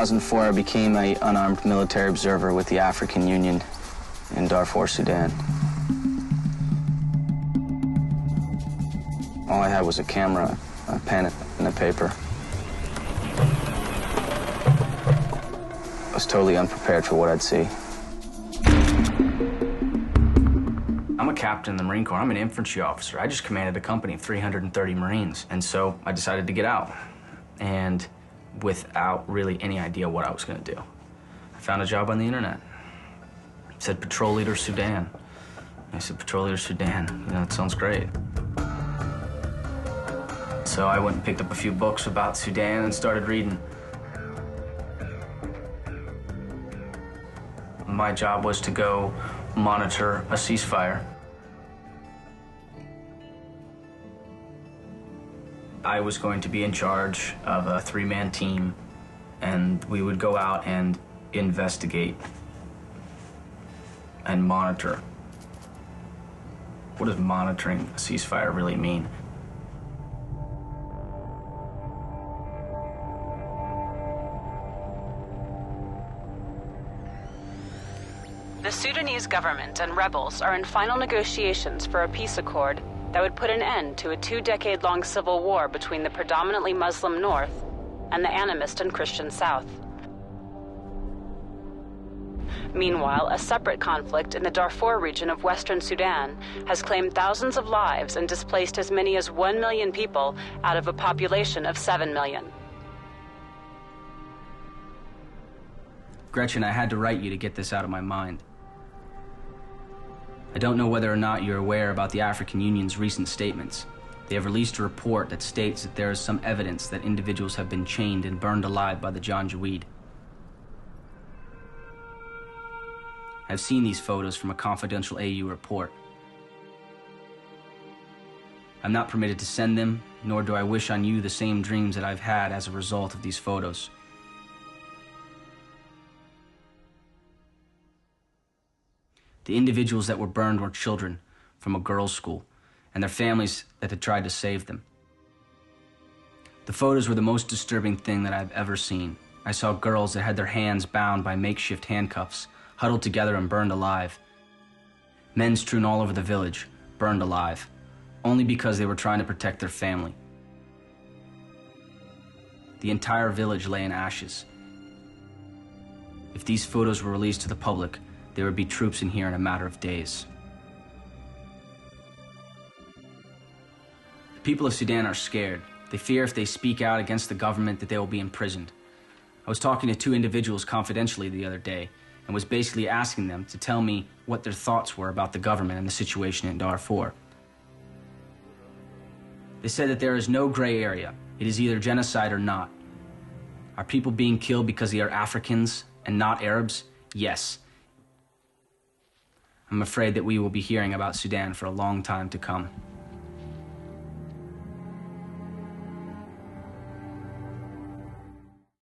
2004, I became an unarmed military observer with the African Union in Darfur, Sudan. All I had was a camera, a pen, and a paper. I was totally unprepared for what I'd see. I'm a captain in the Marine Corps. I'm an infantry officer. I just commanded a company of 330 Marines, and so I decided to get out, and without really any idea what I was going to do. I found a job on the internet. It said Patrol Leader Sudan. I said, Patrol Leader Sudan, you know, it sounds great. So I went and picked up a few books about Sudan and started reading. My job was to go monitor a ceasefire. I was going to be in charge of a three-man team, and we would go out and investigate and monitor. What does monitoring a ceasefire really mean? The Sudanese government and rebels are in final negotiations for a peace accord that would put an end to a 2-decade-long civil war between the predominantly Muslim North and the animist and Christian South. Meanwhile, a separate conflict in the Darfur region of Western Sudan has claimed thousands of lives and displaced as many as 1 million people out of a population of 7 million. Gretchen, I had to write you to get this out of my mind. I don't know whether or not you're aware about the African Union's recent statements. They have released a report that states that there is some evidence that individuals have been chained and burned alive by the Janjaweed. I've seen these photos from a confidential AU report. I'm not permitted to send them, nor do I wish on you the same dreams that I've had as a result of these photos. The individuals that were burned were children from a girls' school and their families that had tried to save them. The photos were the most disturbing thing that I've ever seen. I saw girls that had their hands bound by makeshift handcuffs, huddled together and burned alive. Men strewn all over the village, burned alive, only because they were trying to protect their family. The entire village lay in ashes. If these photos were released to the public, there would be troops in here in a matter of days. The people of Sudan are scared. They fear if they speak out against the government that they will be imprisoned. I was talking to 2 individuals confidentially the other day and was basically asking them to tell me what their thoughts were about the government and the situation in Darfur. They said that there is no gray area. It is either genocide or not. Are people being killed because they are Africans and not Arabs? Yes. I'm afraid that we will be hearing about Sudan for a long time to come.